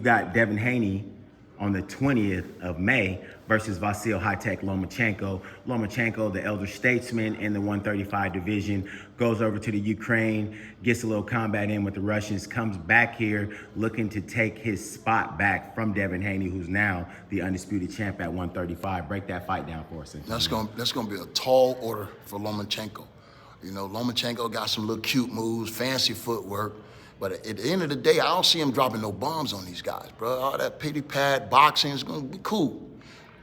You got Devin Haney on the 20th of May versus Vasyl Lomachenko. Lomachenko, the elder statesman in the 135 division, goes over to the Ukraine, gets a little combat in with the Russians, comes back here looking to take his spot back from Devin Haney, who's now the undisputed champ at 135. Break that fight down for us. That's gonna be a tall order for Lomachenko. You know, Lomachenko got some little cute moves, fancy footwork. But at the end of the day, I don't see him dropping no bombs on these guys, bro. All that pity pad boxing is gonna be cool.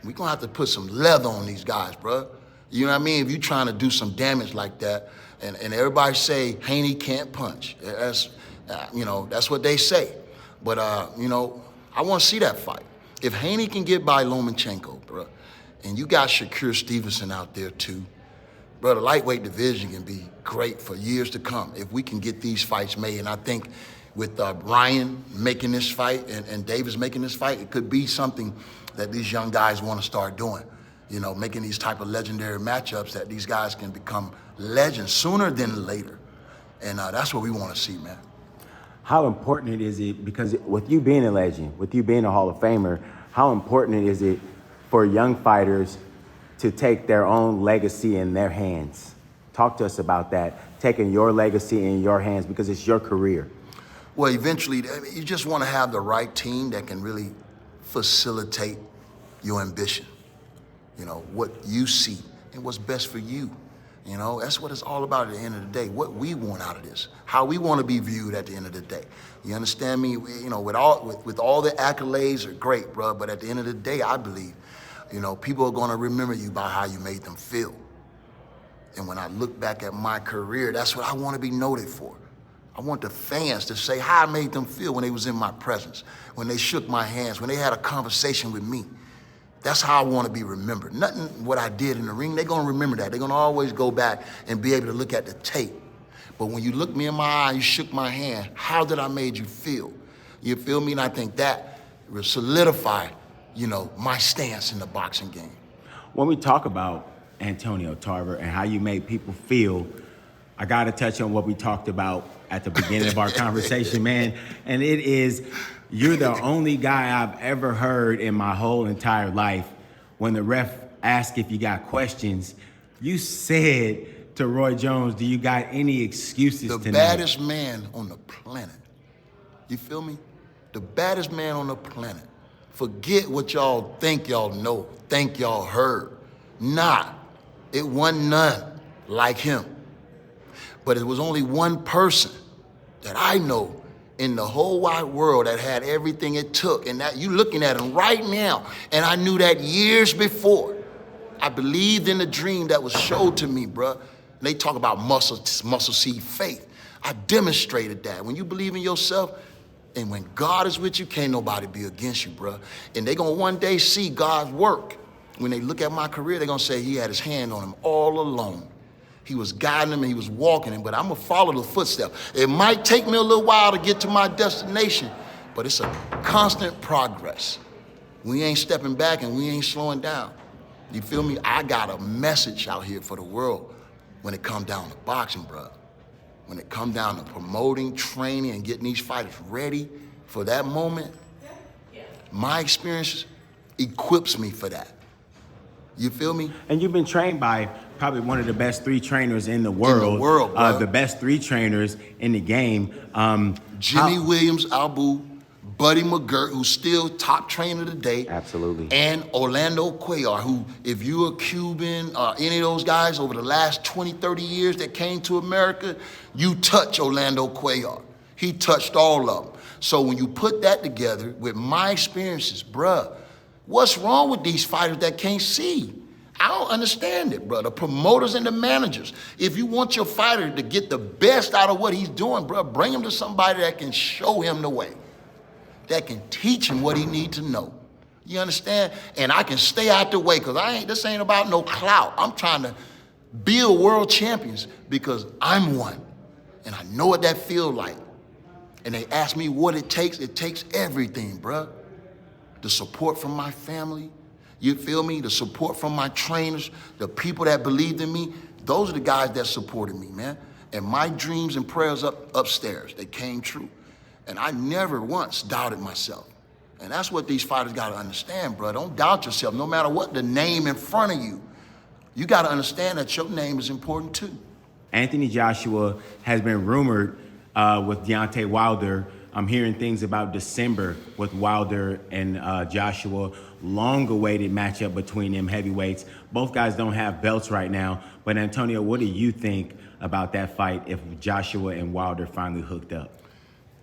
We're gonna have to put some leather on these guys, bro. You know what I mean? If you're trying to do some damage like that, and everybody say Haney can't punch. That's, that's what they say. But, I wanna see that fight. If Haney can get by Lomachenko, bro, and you got Shakur Stevenson out there too, bro, the lightweight division can be great for years to come if we can get these fights made. And I think with Ryan making this fight and Davis making this fight, it could be something that these young guys want to start doing. You know, making these type of legendary matchups that these guys can become legends sooner than later. And that's what we want to see, man. How important is it, because with you being a legend, with you being a Hall of Famer, how important is it for young fighters to take their own legacy in their hands? Talk to us about that, taking your legacy in your hands, because it's your career. Well, eventually, you just want to have the right team that can really facilitate your ambition. You know, what you see and what's best for you. You know, that's what it's all about at the end of the day, what we want out of this, how we want to be viewed at the end of the day. You understand me? You know, with all the accolades are great, bro, but at the end of the day, I believe, you know, people are going to remember you by how you made them feel. And when I look back at my career, that's what I want to be noted for. I want the fans to say how I made them feel when they was in my presence, when they shook my hands, when they had a conversation with me. That's how I want to be remembered. Nothing what I did in the ring, they're going to remember that. They're going to always go back and be able to look at the tape. But when you look me in my eye, you shook my hand, how did I made you feel? You feel me? And I think that will solidify, you know, my stance in the boxing game. When we talk about Antonio Tarver and how you made people feel, I got to touch on what we talked about at the beginning of our conversation, man. And it is, you're the only guy I've ever heard in my whole entire life, when the ref asked if you got questions, you said to Roy Jones, do you got any excuses tonight? The baddest man on the planet. You feel me? The baddest man on the planet. Forget what y'all think y'all know, think y'all heard. Nah, it wasn't none like him. But it was only one person that I know in the whole wide world that had everything it took. And that you looking at him right now. And I knew that years before. I believed in the dream that was showed to me, bruh. And they talk about muscle seed faith. I demonstrated that. When you believe in yourself, and when God is with you, can't nobody be against you, bruh. And they gonna one day see God's work. When they look at my career, they're gonna say he had his hand on him all along. He was guiding him and he was walking him, but I'm gonna follow the footsteps. It might take me a little while to get to my destination, but it's a constant progress. We ain't stepping back and we ain't slowing down. You feel me? I got a message out here for the world when it come down to boxing, bro. When it come down to promoting, training, and getting these fighters ready for that moment, my experiences equips me for that. You feel me? And you've been trained by probably one of the best three trainers in the world. The best three trainers in the game. Jimmy Williams, Abu, Buddy McGirt, who's still top trainer today. Absolutely. And Orlando Cuellar, who, if you're a Cuban, any of those guys over the last 20, 30 years that came to America, you touch Orlando Cuellar. He touched all of them. So when you put that together with my experiences, bruh, what's wrong with these fighters that can't see? I don't understand it, bro. The promoters and the managers. If you want your fighter to get the best out of what he's doing, bro, bring him to somebody that can show him the way, that can teach him what he needs to know. You understand? And I can stay out the way, because this ain't about no clout. I'm trying to build world champions because I'm one. And I know what that feels like. And they ask me what it takes. It takes everything, bro. The support from my family, you feel me? The support from my trainers, the people that believed in me, those are the guys that supported me, man. And my dreams and prayers upstairs, they came true. And I never once doubted myself. And that's what these fighters got to understand, bro. Don't doubt yourself, no matter what the name in front of you. You got to understand that your name is important too. Anthony Joshua has been rumored with Deontay Wilder. I'm hearing things about December with Wilder and Joshua. Long-awaited matchup between them heavyweights. Both guys don't have belts right now. But Antonio, what do you think about that fight if Joshua and Wilder finally hooked up?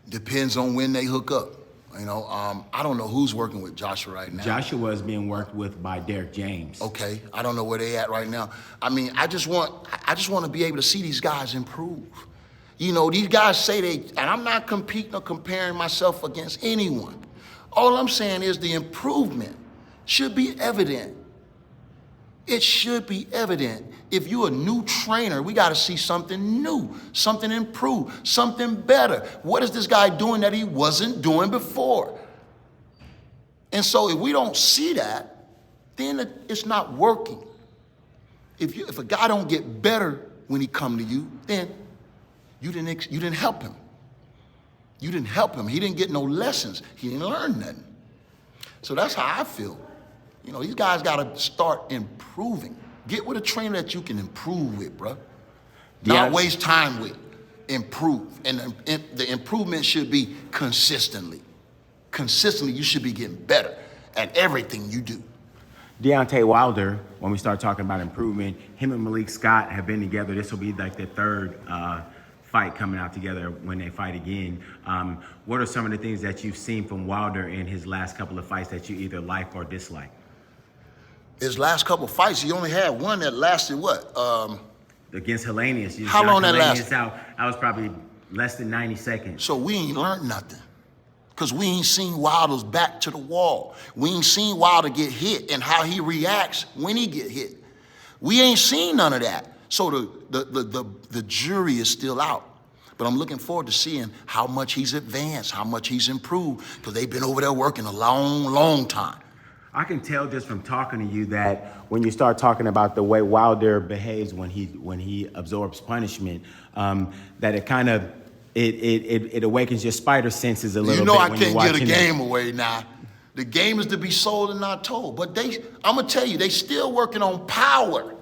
Depends on when they hook up. You know, I don't know who's working with Joshua right now. Joshua is being worked with by Derek James. Okay, I don't know where they at right now. I mean, I just want to be able to see these guys improve. You know, these guys say and I'm not competing or comparing myself against anyone. All I'm saying is the improvement should be evident. It should be evident. If you're a new trainer, we got to see something new, something improved, something better. What is this guy doing that he wasn't doing before? And so if we don't see that, then it's not working. If a guy don't get better when he come to you, then you didn't help him. You didn't help him. He didn't get no lessons. He didn't learn nothing. So that's how I feel. You know, these guys got to start improving. Get with a trainer that you can improve with, bro. Not waste time with. Improve. And the improvement should be consistently. Consistently, you should be getting better at everything you do. Deontay Wilder, when we start talking about improvement, him and Malik Scott have been together. This will be like their third fight coming out together when they fight again. What are some of the things that you've seen from Wilder in his last couple of fights that you either like or dislike? His last couple of fights, he only had one that lasted what? Against Helenius. How long that lasted? That was probably less than 90 seconds. So we ain't learned nothing. Because we ain't seen Wilder's back to the wall. We ain't seen Wilder get hit and how he reacts when he get hit. We ain't seen none of that. So the jury is still out. But I'm looking forward to seeing how much he's advanced, how much he's improved, because they've been over there working a long, long time. I can tell just from talking to you that when you start talking about the way Wilder behaves when he absorbs punishment, that it kind of it awakens your spider senses a little bit. You know, I when can't you're give the watching game away now. The game is to be sold and not told. But I'm gonna tell you, they still working on power.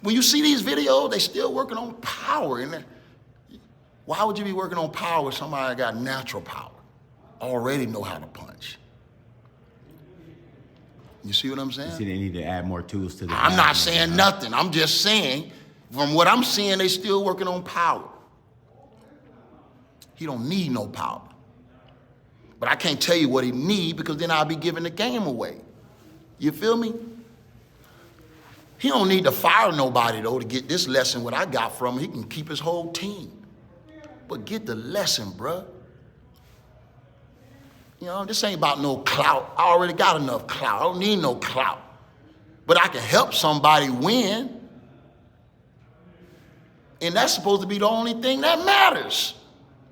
When you see these videos, they still working on power. And why would you be working on power with somebody that got natural power? Already know how to punch. You see what I'm saying? You see, they need to add more tools to the I'm not saying nothing. I'm just saying, from what I'm seeing, they still working on power. He don't need no power. But I can't tell you what he need because then I'll be giving the game away. You feel me? He don't need to fire nobody, though, to get this lesson what I got from him. He can keep his whole team. But get the lesson, bruh. You know, this ain't about no clout. I already got enough clout. I don't need no clout. But I can help somebody win. And that's supposed to be the only thing that matters.